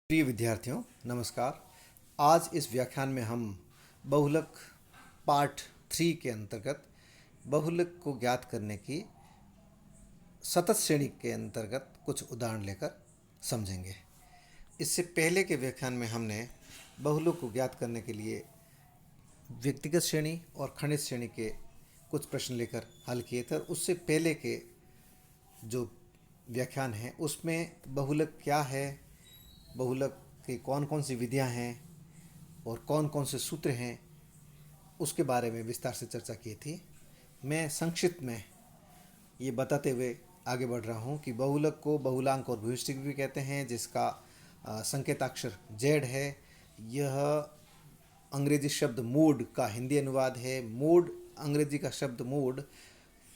प्रिय विद्यार्थियों, नमस्कार। आज इस व्याख्यान में हम बहुलक पार्ट 3 के अंतर्गत बहुलक को ज्ञात करने की सतत श्रेणी के अंतर्गत कुछ उदाहरण लेकर समझेंगे। इससे पहले के व्याख्यान में हमने बहुलक को ज्ञात करने के लिए व्यक्तिगत श्रेणी और खंडित श्रेणी के कुछ प्रश्न लेकर हल किए थे। उससे पहले के जो व्याख्यान है उसमें बहुलक क्या है, बहुलक की कौन कौन सी विधियां हैं और कौन कौन से सूत्र हैं, उसके बारे में विस्तार से चर्चा की थी। मैं संक्षिप्त में ये बताते हुए आगे बढ़ रहा हूँ कि बहुलक को बहुलांक और भविष्टिक भी कहते हैं, जिसका संकेताक्षर जेड है। यह अंग्रेजी शब्द मोड का हिंदी अनुवाद है। मोड अंग्रेजी का शब्द मोड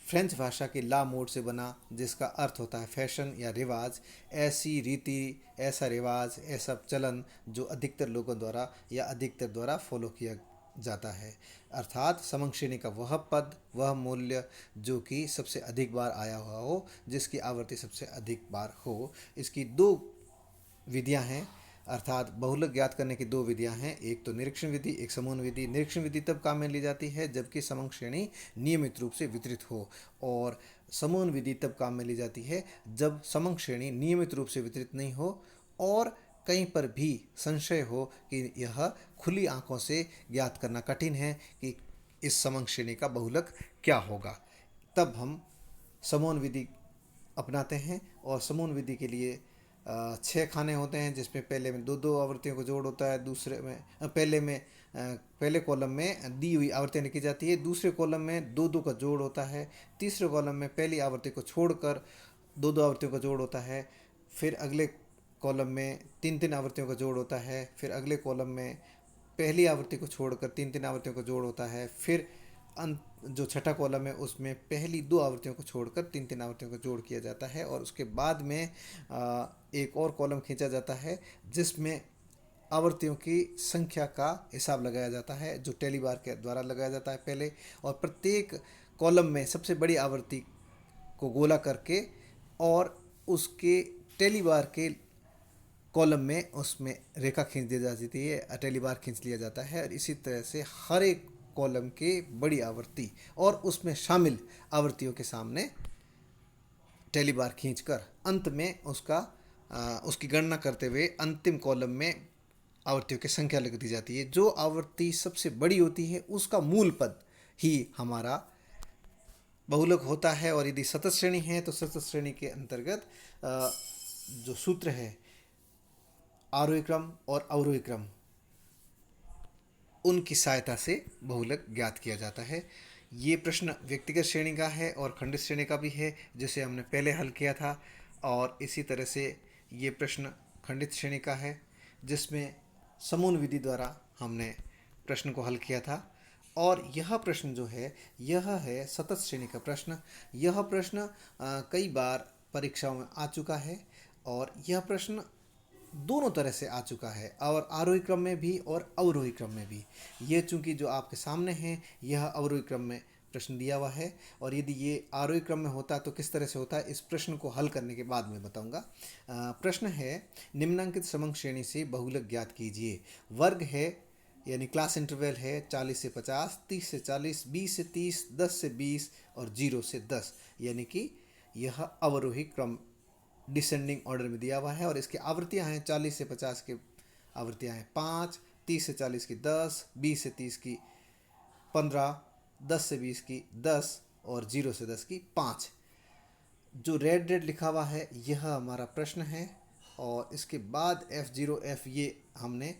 फ्रेंच भाषा के ला मोड से बना, जिसका अर्थ होता है फैशन या रिवाज, ऐसी रीति, ऐसा रिवाज, ऐसा चलन जो अधिकतर लोगों द्वारा या अधिकतर द्वारा फॉलो किया जाता है। अर्थात समंग श्रेणी का वह पद, वह मूल्य जो कि सबसे अधिक बार आया हुआ हो, जिसकी आवृत्ति सबसे अधिक बार हो। इसकी दो विधियां हैं, अर्थात बहुलक ज्ञात करने की दो विधियां हैं। एक तो निरीक्षण विधि, एक समूह विधि। निरीक्षण विधि तब काम में ली जाती है जबकि समंग श्रेणी नियमित रूप से वितरित हो, और समूह विधि तब काम में ली जाती है जब समंग श्रेणी नियमित रूप से वितरित नहीं हो और कहीं पर भी संशय हो कि यह खुली आंखों से ज्ञात करना कठिन है कि इस समंग श्रेणी का बहुलक क्या होगा। तब हम समूह विधि अपनाते हैं, और समूह विधि के लिए 6 खाने होते हैं, जिसमें पहले में दो दो आवृत्तियों का जोड़ होता है, दूसरे में पहले कॉलम में दी हुई आवृत्तियाँ लिखी जाती है, दूसरे कॉलम में दो दो का जोड़ होता है, तीसरे कॉलम में पहली आवृत्ति को छोड़कर दो दो आवृत्तियों का जोड़ होता है, फिर अगले कॉलम में तीन तीन आवृत्तियों का जोड़ होता है, फिर अगले कॉलम में पहली आवृत्ति को छोड़कर तीन तीन आवृत्तियों का जोड़ होता है, फिर जो छठा कॉलम है उसमें पहली दो आवृत्तियों को छोड़कर तीन तीन आवृत्तियों का जोड़ किया जाता है, और उसके बाद में एक और कॉलम खींचा जाता है जिसमें आवृत्तियों की संख्या का हिसाब लगाया जाता है, जो टेली बार के द्वारा लगाया जाता है पहले। और प्रत्येक कॉलम में सबसे बड़ी आवृत्ति को गोला करके और उसके टेली बार के कॉलम में उसमें रेखा खींच दी जाती है, टेली बार खींच लिया जाता है, और इसी तरह से हर एक कॉलम के बड़ी आवृत्ति और उसमें शामिल आवृत्तियों के सामने टेली बार खींचकर अंत में उसकी गणना करते हुए अंतिम कॉलम में आवृत्तियों की संख्या लिख दी जाती है। जो आवृत्ति सबसे बड़ी होती है उसका मूल पद ही हमारा बहुलक होता है। और यदि सतत श्रेणी है तो सतत श्रेणी के अंतर्गत जो सूत्र है आरोही क्रम और अवरोही क्रम, उनकी सहायता से बहुलक ज्ञात किया जाता है। ये प्रश्न व्यक्तिगत श्रेणी का है और खंडित श्रेणी का भी है, जिसे हमने पहले हल किया था, और इसी तरह से ये प्रश्न खंडित श्रेणी का है जिसमें समूह विधि द्वारा हमने प्रश्न को हल किया था। और यह प्रश्न जो है यह है सतत श्रेणी का प्रश्न। यह प्रश्न कई बार परीक्षाओं में आ चुका है, और यह प्रश्न दोनों तरह से आ चुका है, और आरोही क्रम में भी और अवरोही क्रम में भी। ये चूंकि जो आपके सामने है यह अवरोही क्रम में प्रश्न दिया हुआ है, और यदि ये आरोही क्रम में होता तो किस तरह से होता है, इस प्रश्न को हल करने के बाद में बताऊंगा। प्रश्न है, निम्नांकित समंग श्रेणी से बहुलक ज्ञात कीजिए। वर्ग है यानी क्लास इंटरवल है 40 से 50, 30 से 40, 20 से 30, 10 से 20 और 0 से 10, यानी कि यह अवरोही क्रम डिसेंडिंग ऑर्डर में दिया हुआ है। और इसकी आवृत्तियां हैं 40 से 50 की आवृत्तियां हैं 5, 30 से 40 की 10, 20 से 30 की 15, 10 से 20 की 10 और 0 से 10 की 5। जो रेड रेड लिखा हुआ है यह हमारा प्रश्न है, और इसके बाद F0 F ये हमने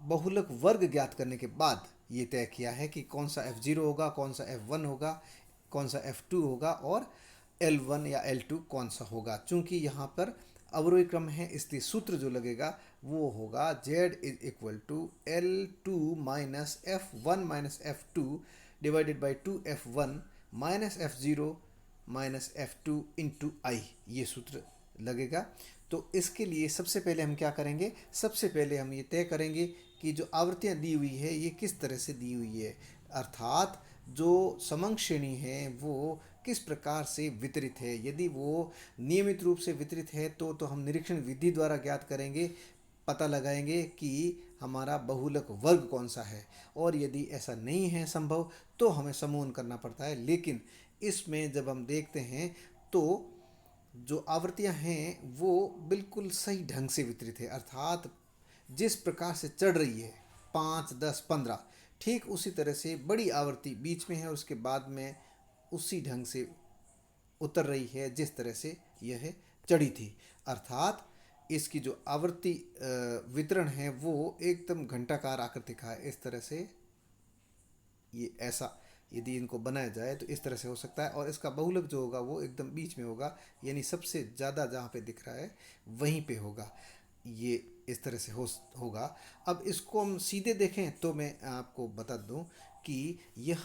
बहुलक वर्ग ज्ञात करने के बाद ये तय किया है कि कौन सा F0 होगा, कौन सा F1 होगा, कौन सा F2 होगा, और L1 या L2 कौन सा होगा। चूंकि यहाँ पर अवरोही क्रम है इसलिए सूत्र जो लगेगा वो होगा Z is equal to L2 minus F1 minus F2 divided by 2F1 minus F0 minus F2 into I, ये सूत्र लगेगा। तो इसके लिए सबसे पहले हम क्या करेंगे, सबसे पहले हम ये तय करेंगे कि जो आवृत्तियाँ दी हुई है ये किस तरह से दी हुई है, अर्थात जो समंग श्रेणी है वो किस प्रकार से वितरित है। यदि वो नियमित रूप से वितरित है तो हम निरीक्षण विधि द्वारा ज्ञात करेंगे, पता लगाएंगे कि हमारा बहुलक वर्ग कौन सा है। और यदि ऐसा नहीं है संभव तो हमें समूहन करना पड़ता है। लेकिन इसमें जब हम देखते हैं तो जो आवृत्तियां हैं वो बिल्कुल सही ढंग से वितरित है, अर्थात जिस प्रकार से चढ़ रही है 5, 10, 15, ठीक उसी तरह से बड़ी आवृत्ति बीच में है और उसके बाद में उसी ढंग से उतर रही है जिस तरह से यह चढ़ी थी। अर्थात इसकी जो आवृत्ति वितरण है वो एकदम घंटाकार आकृति का है। इस तरह से ये ऐसा यदि इनको बनाया जाए तो इस तरह से हो सकता है। और इसका बहुलक जो होगा वो एकदम बीच में होगा, यानी सबसे ज़्यादा जहाँ पे दिख रहा है वहीं पे होगा। ये इस तरह से होगा। अब इसको हम सीधे देखें तो मैं आपको बता दूं कि यह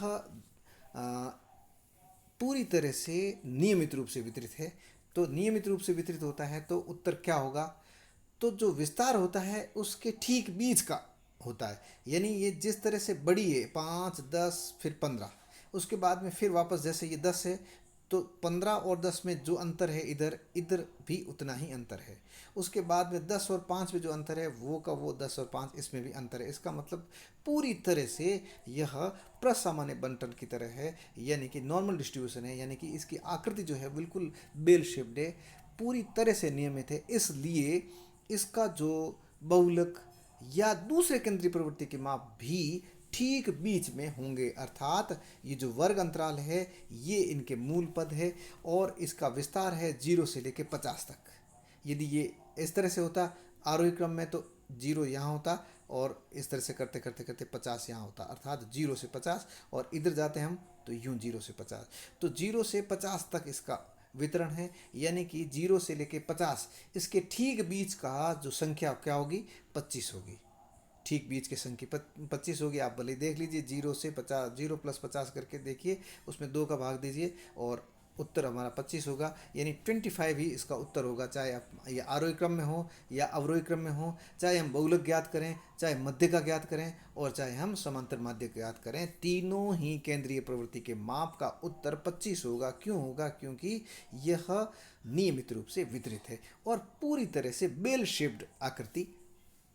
पूरी तरह से नियमित रूप से वितरित है। तो नियमित रूप से वितरित होता है तो उत्तर क्या होगा, तो जो विस्तार होता है उसके ठीक बीच का होता है। यानी ये जिस तरह से बड़ी है 5, 10 फिर 15, उसके बाद में फिर वापस जैसे ये 10 है तो 15 और 10 में जो अंतर है इधर इधर भी उतना ही अंतर है। उसके बाद में 10 और 5 में जो अंतर है वो का वो 10 और 5 इसमें भी अंतर है। इसका मतलब पूरी तरह से यह प्रसामान्य बंटन की तरह है, यानी कि नॉर्मल डिस्ट्रीब्यूशन है, यानी कि इसकी आकृति जो है बिल्कुल बेल शेप्ड है, पूरी तरह से नियमित है। इसलिए इसका जो बहुलक या दूसरे केंद्रीय प्रवृत्ति के माप भी ठीक बीच में होंगे। अर्थात ये जो वर्ग अंतराल है ये इनके मूल पद है और इसका विस्तार है 0 से लेकर 50 तक। यदि ये इस तरह से होता आरोही क्रम में तो 0 यहाँ होता और इस तरह से करते करते करते 50 यहाँ होता, अर्थात 0 से 50। और इधर जाते हम तो यूं 0 से 50, तो 0 से 50 तक इसका वितरण है। यानी कि 0 से लेके 50 इसके ठीक बीच का जो संख्या क्या होगी 25 होगी। ठीक बीच की संख्या 25 होगी। आप भले देख लीजिए 0 से 50, 0 + 50 करके देखिए, उसमें 2 का भाग दीजिए और उत्तर हमारा 25 होगा। यानी 25 ही इसका उत्तर होगा, चाहे आप ये आरोही क्रम में हो या अवरोही क्रम में हो, चाहे हम बहुलक ज्ञात करें, चाहे मध्य का ज्ञात करें और चाहे हम समांतर माध्य ज्ञात करें, तीनों ही केंद्रीय प्रवृत्ति के माप का उत्तर 25 होगा। क्यों होगा? क्योंकि यह नियमित रूप से वितरित है और पूरी तरह से बेल शेप्ड आकृति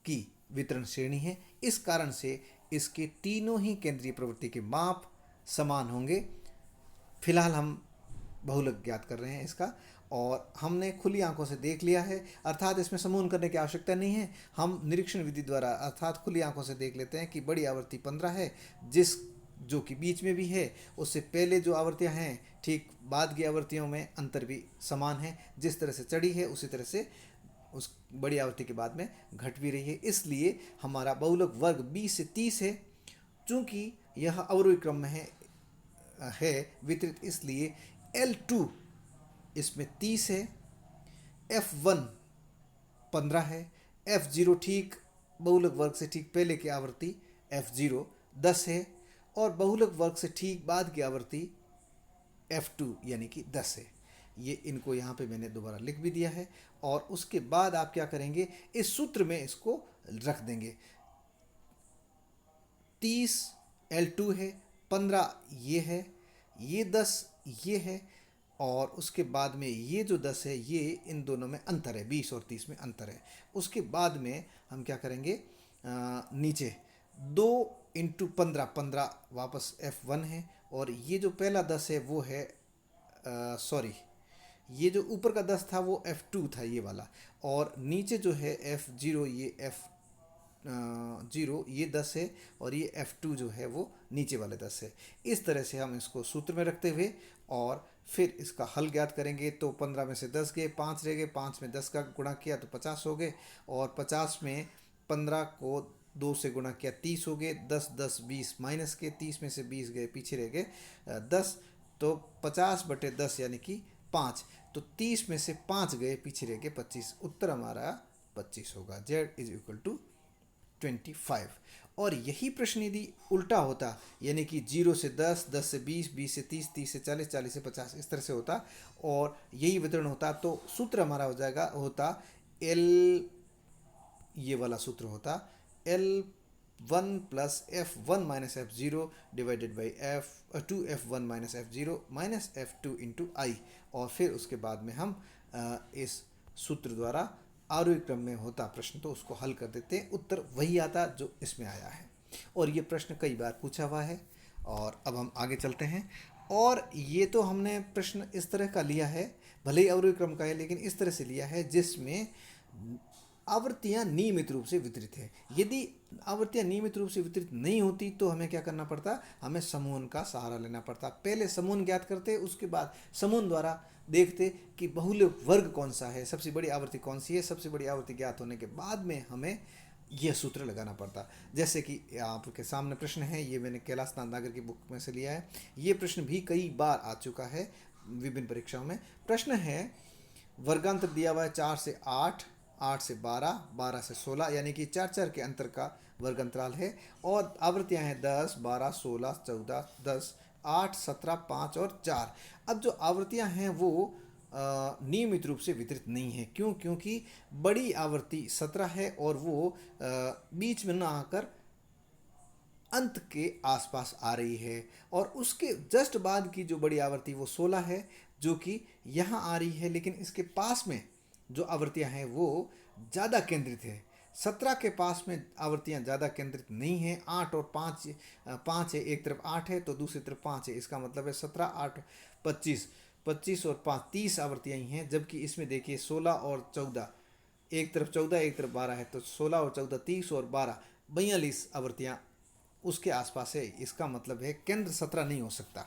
की वितरण श्रेणी है। इस कारण से इसके तीनों ही केंद्रीय प्रवृत्ति के माप समान होंगे। फिलहाल हम बहुलक ज्ञात कर रहे हैं इसका और हमने खुली आंखों से देख लिया है, अर्थात इसमें समूहन करने की आवश्यकता नहीं है। हम निरीक्षण विधि द्वारा अर्थात खुली आंखों से देख लेते हैं कि बड़ी आवृत्ति 15 है, जिस जो कि बीच में भी है, उससे पहले जो आवृत्तियां हैं ठीक बाद की आवृत्तियों में अंतर भी समान है। जिस तरह से चढ़ी है उसी तरह से उस बड़ी आवृत्ति के बाद में घट भी रही है। इसलिए हमारा बहुलक वर्ग 20 से 30 है। चूंकि यह अवरोही क्रम में है वितरित, इसलिए L2 इसमें 30 है, F1 15 है, F0 ठीक बहुलक वर्ग से ठीक पहले की आवृत्ति F0 10 है और बहुलक वर्ग से ठीक बाद की आवृत्ति F2 यानी कि 10 है। ये इनको यहाँ पे मैंने दोबारा लिख भी दिया है और उसके बाद आप क्या करेंगे, इस सूत्र में इसको रख देंगे। 30 L2 है, 15 ये है, ये 10 ये है और उसके बाद में ये जो 10 है ये इन दोनों में अंतर है, 20 और 30 में अंतर है। उसके बाद में हम क्या करेंगे, नीचे 2 × 15, 15 वापस F1 है और ये जो पहला 10 है वो है सॉरी, ये जो ऊपर का 10 था वो F2 था ये वाला, और नीचे जो है F0 ये F0 ये 10 है और ये F2 जो है वो नीचे वाले 10 है। इस तरह से हम इसको सूत्र में रखते हुए और फिर इसका हल ज्ञात करेंगे। तो 15 में से 10 गए, 5 रह गए, 5 में 10 का गुणा किया तो 50 हो गए और 50 में 15 को 2 से गुणा किया 30 हो गए, 10 10 20 माइनस के 30 में से 20 गए, पीछे रह गए 10, तो 50/10 यानी कि 5, तो 30 में से 5 गए, पीछे रह गए 25। उत्तर हमारा 25 होगा। Z = 25। और यही प्रश्न यदि उल्टा होता, यानी कि 0 से 10, 10 से 20, 20 से 30, 30 से 40, 40 से 50 इस तरह से होता और यही वितरण होता, तो सूत्र हमारा हो जाएगा होता L, ये वाला सूत्र होता L one plus F one minus F zero divided by F two F one minus F zero minus F two into I. और फिर उसके बाद में हम इस सूत्र द्वारा आरोही क्रम में होता प्रश्न तो उसको हल कर देते हैं, उत्तर वही आता जो इसमें आया है। और ये प्रश्न कई बार पूछा हुआ है। और अब हम आगे चलते हैं। और ये तो हमने प्रश्न इस तरह का लिया है, भले ही अवरोही क्रम का है लेकिन इस तरह से लिया है जिसमें आवृत्तियाँ नियमित रूप से वितरित है। यदि आवृत्तियाँ नियमित रूप से वितरित नहीं होती तो हमें क्या करना पड़ता, हमें समूहन का सहारा लेना पड़ता। पहले समूहन ज्ञात करते, उसके बाद समूहन द्वारा देखते कि बहुलक वर्ग कौन सा है, सबसे बड़ी आवृत्ति कौन सी है। सबसे बड़ी आवृत्ति ज्ञात होने के बाद में हमें यह सूत्र लगाना पड़ता। जैसे कि आपके सामने प्रश्न है, ये मैंने कैलाश नागर की बुक में से लिया है। ये प्रश्न भी कई बार आ चुका है विभिन्न परीक्षाओं में। प्रश्न है वर्गांतर दिया हुआ है 4 से 8, 8 से 12, 12 से 16, यानी कि 4 के अंतर का वर्गांतराल है। और आवृत्तियां हैं 10, 12, 16, 14, 10, 8, 17, 5 और 4। अब जो आवृत्तियां हैं वो नियमित रूप से वितरित नहीं है। क्यों? क्योंकि बड़ी आवृत्ति 17 है और वो बीच में ना आकर अंत के आसपास आ रही है। और उसके जस्ट बाद की जो बड़ी आवृत्ति वो 16 है, जो कि यहाँ आ रही है, लेकिन इसके पास में जो आवृत्तियाँ हैं वो ज़्यादा केंद्रित है। 17 के पास में आवृत्तियाँ ज़्यादा केंद्रित नहीं हैं। 8 और 5, 5 है, एक तरफ 8 है तो दूसरी तरफ 5 है। इसका मतलब है 17, 8, 25, 25 और 5, 30 आवृत्तियाँ ही हैं। जबकि इसमें देखिए 16 और 14, एक तरफ 14 एक तरफ 12 है, तो 16 और 14 30 और 12 42 आवृत्तियाँ उसके आसपास है। इसका मतलब है केंद्र 17 नहीं हो सकता।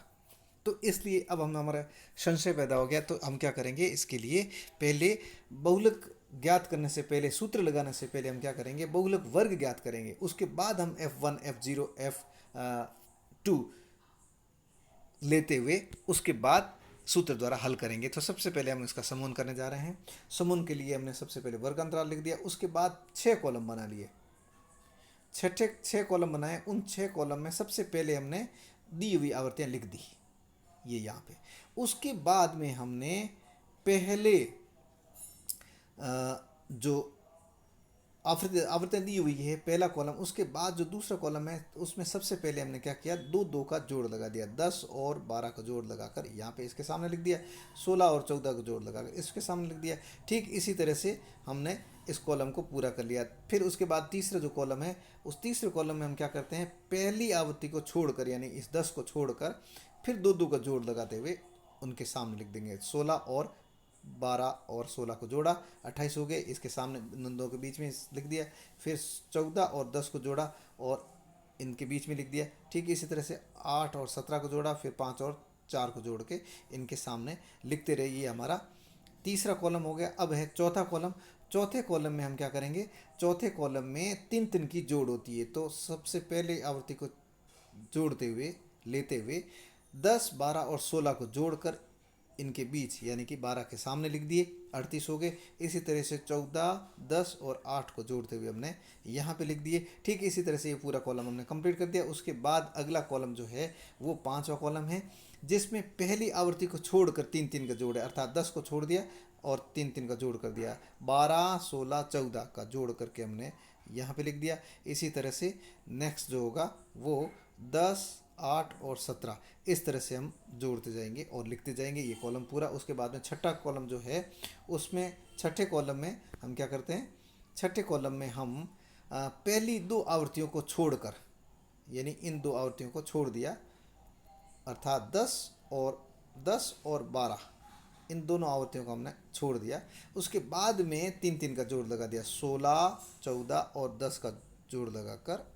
तो इसलिए अब हम हमारा संशय पैदा हो गया। तो हम क्या करेंगे, इसके लिए पहले बहुलक ज्ञात करने से पहले, सूत्र लगाने से पहले हम क्या करेंगे, बहुलक वर्ग ज्ञात करेंगे। उसके बाद हम F1, F0, F2 लेते हुए उसके बाद सूत्र द्वारा हल करेंगे। तो सबसे पहले हम इसका समूहन करने जा रहे हैं। समूहन के लिए हमने सबसे पहले वर्ग अंतराल लिख दिया, उसके बाद 6 कॉलम बना लिए। 6 कॉलम बनाए। उन 6 कॉलम में सबसे पहले हमने दी हुई आवृत्तियाँ लिख दी, ये यहाँ पे। उसके बाद में हमने पहले जो आवृत्तियाँ दी हुई है पहला कॉलम, उसके बाद जो दूसरा कॉलम है उसमें सबसे पहले हमने क्या किया, 2 2 का जोड़ लगा दिया। 10 और 12 का जोड़ लगाकर यहाँ पे इसके सामने लिख दिया। 16 और 14 का जोड़ लगाकर इसके सामने लिख दिया। ठीक इसी तरह से हमने इस कॉलम को पूरा कर लिया। फिर उसके बाद तीसरा जो कॉलम है, उस तीसरे कॉलम में हम क्या करते हैं, पहली आवृत्ति को छोड़कर, यानी इस 10 को छोड़कर फिर 2 2 का जोड़ लगाते हुए उनके सामने लिख देंगे। 16 और 12 और 16 को जोड़ा, 28 हो गए। इसके सामने इन दो के बीच में लिख दिया। फिर 14 और 10 को जोड़ा और इनके बीच में लिख दिया। ठीक इसी तरह से 8 और 17 को जोड़ा, फिर 5 और 4 को जोड़ के इनके सामने लिखते रहे। ये हमारा तीसरा कॉलम हो गया। अब है चौथा कॉलम। चौथे कॉलम में हम क्या करेंगे, चौथे कॉलम में 3 3 की जोड़ होती है। तो सबसे पहले आवृत्ति को जोड़ते हुए, लेते हुए 10, 12 और 16 को जोड़कर इनके बीच, यानी कि 12 के सामने लिख दिए, 38 हो गए। इसी तरह से 14, 10 और 8 को जोड़ते हुए हमने यहाँ पे लिख दिए। ठीक इसी तरह से ये पूरा कॉलम हमने कंप्लीट कर दिया। उसके बाद अगला कॉलम जो है वो 5वां कॉलम है, जिसमें पहली आवृत्ति को छोड़कर 3 3 का जोड़ है, अर्थात 10 को छोड़ दिया और 3 3 का जोड़ कर दिया। 12, 16, 14 का जोड़ करके हमने यहाँ पे लिख दिया। इसी तरह से नेक्स्ट जो होगा वो 10, 8 और 17, इस तरह से हम जोड़ते जाएंगे और लिखते जाएंगे ये कॉलम पूरा। उसके बाद में छठा कॉलम जो है, उसमें छठे कॉलम में हम क्या करते हैं, छठे कॉलम में हम पहली 2 आवृत्तियों को छोड़कर, यानी इन 2 आवृत्तियों को छोड़ दिया, अर्थात 10 और 12, इन दोनों आवृत्तियों को हमने छोड़ दिया। उसके बाद में 3 3 का जोड़ लगा दिया। 16, 14 और 10 का जोड़ लगाकर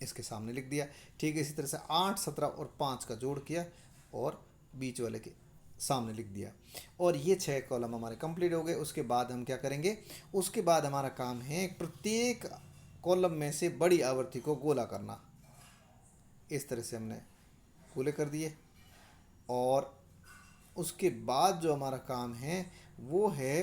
इसके सामने लिख दिया। ठीक है, इसी तरह से 8, 17 और 5 का जोड़ किया और बीच वाले के सामने लिख दिया। और ये 6 कॉलम हमारे कंप्लीट हो गए। उसके बाद हम क्या करेंगे, उसके बाद हमारा काम है प्रत्येक कॉलम में से बड़ी आवृत्ति को गोला करना। इस तरह से हमने गोले कर दिए। और उसके बाद जो हमारा काम है वो है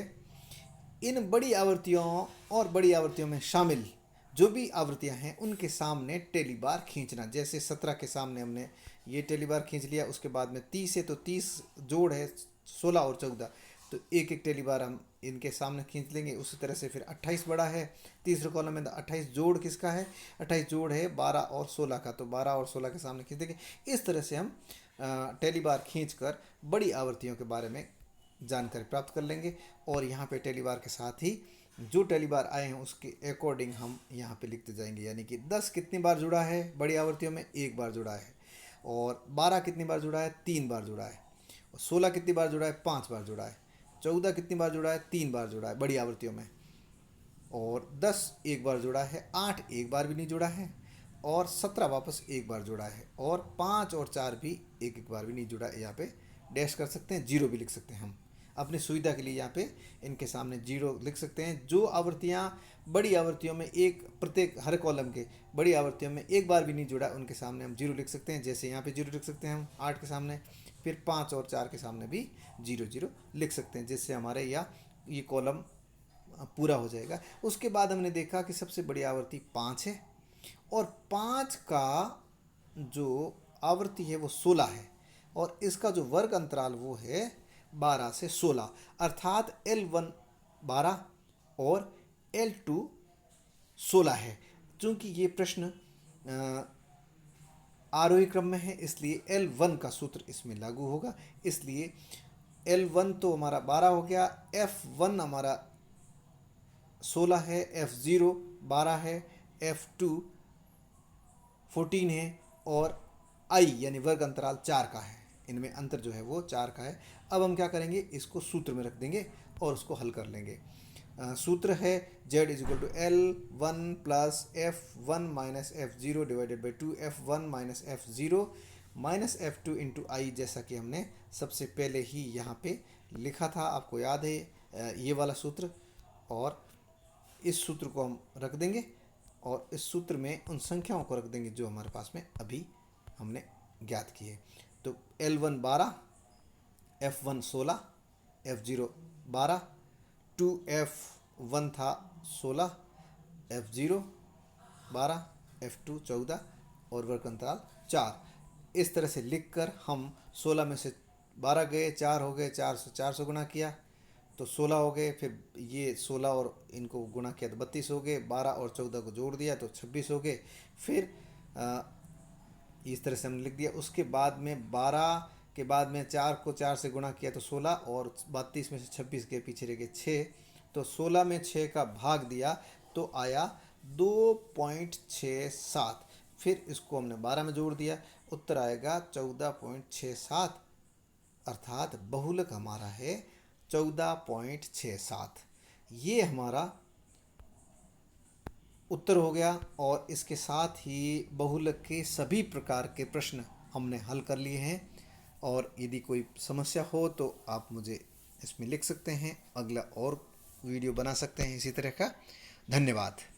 इन बड़ी आवृत्तियों और बड़ी आवृत्तियों में शामिल जो भी आवृत्तियां हैं उनके सामने टेली बार खींचना। जैसे 17 के सामने हमने ये टेली बार खींच लिया। उसके बाद में 30 है तो 30 जोड़ है 16 और 14, तो एक एक टेली बार हम इनके सामने खींच लेंगे। उसी तरह से फिर 28 बड़ा है, तीसरे कॉलम में 28 जोड़ किसका है, 28 जोड़ है 12 और 16 का, तो 12 और 16 के सामने खींच देंगे। इस तरह से हम टेली बार खींच कर बड़ी आवृत्तियों के बारे में जानकारी प्राप्त कर लेंगे। और यहाँ पे टेली बार के साथ ही जो टेली बार आए हैं उसके अकॉर्डिंग हम यहाँ पे लिखते जाएंगे। यानी कि 10 कितनी बार जुड़ा है बड़ी आवृत्तियों में, एक बार जुड़ा है। और 12 कितनी बार जुड़ा है, 3 बार जुड़ा है। और 16 कितनी बार जुड़ा है, 5 बार जुड़ा है। 14 कितनी बार जुड़ा है, 3 बार जुड़ा है बड़ी आवृत्तियों में। और 10 एक बार जुड़ा है, 8 एक बार भी नहीं जुड़ा है, और 17 वापस एक बार जुड़ा है, और 5 और 4 भी एक एक बार भी नहीं जुड़ा है। यहाँ पे डैश कर सकते हैं, जीरो भी लिख सकते हैं हम अपनी सुविधा के लिए। यहाँ पे इनके सामने जीरो लिख सकते हैं। जो आवृत्तियाँ बड़ी आवृत्तियों में एक प्रत्येक हर कॉलम के बड़ी आवृत्तियों में एक बार भी नहीं जुड़ा, उनके सामने हम जीरो लिख सकते हैं। जैसे यहाँ पे जीरो लिख सकते हैं हम 8 के सामने, फिर 5 और 4 के सामने भी जीरो जीरो लिख सकते हैं, जिससे हमारे ये कॉलम पूरा हो जाएगा। उसके बाद हमने देखा कि सबसे बड़ी आवृत्ति 5 है, और 5 का जो आवृत्ति है वो 16 है, और इसका जो वर्ग अंतराल वो है 12 से 16, अर्थात L1 12 और L2 16 है। चूँकि ये प्रश्न आरोही क्रम में है, इसलिए L1 का सूत्र इसमें लागू होगा। इसलिए L1 तो हमारा 12 हो गया, F1 हमारा 16 है, F0 12 है, F2 14 है, और I यानी वर्ग अंतराल 4 का है। इनमें अंतर जो है वो 4 का है। अब हम क्या करेंगे, इसको सूत्र में रख देंगे और उसको हल कर लेंगे। सूत्र है Z is equal to L1 plus F1 minus F0 divided by 2 F1 minus F0 minus F2 into I, जैसा कि हमने सबसे पहले ही यहाँ पे लिखा था, आपको याद है ये वाला सूत्र। और इस सूत्र को हम रख देंगे, और इस सूत्र में उन संख्याओं को रख देंगे जो हमारे पास में अभी हमने ज्ञात किए। तो L1 12, F1 16, F0 12, 2F1 था 16, F0 12, F2 14 और वर्ग अंतराल 4। इस तरह से लिखकर हम 16 में से 12 गए, 4 हो गए, 4 से गुणा किया तो 16 हो गए, फिर ये 16 और इनको गुणा किया तो 32 हो गए, 12 और 14 को जोड़ दिया तो 26 हो गए। फिर इस तरह से हमने लिख दिया। उसके बाद में 12 के बाद में 4 को 4 से गुणा किया तो 16, और 32 में से 26 के पीछे रह गए 6, तो 16 में 6 का भाग दिया तो आया 2.67। फिर इसको हमने 12 में जोड़ दिया, उत्तर आएगा 14.67, अर्थात बहुलक हमारा है 14.67। ये हमारा उत्तर हो गया। और इसके साथ ही बहुलक के सभी प्रकार के प्रश्न हमने हल कर लिए हैं। और यदि कोई समस्या हो तो आप मुझे इसमें लिख सकते हैं, अगला और वीडियो बना सकते हैं इसी तरह का। धन्यवाद।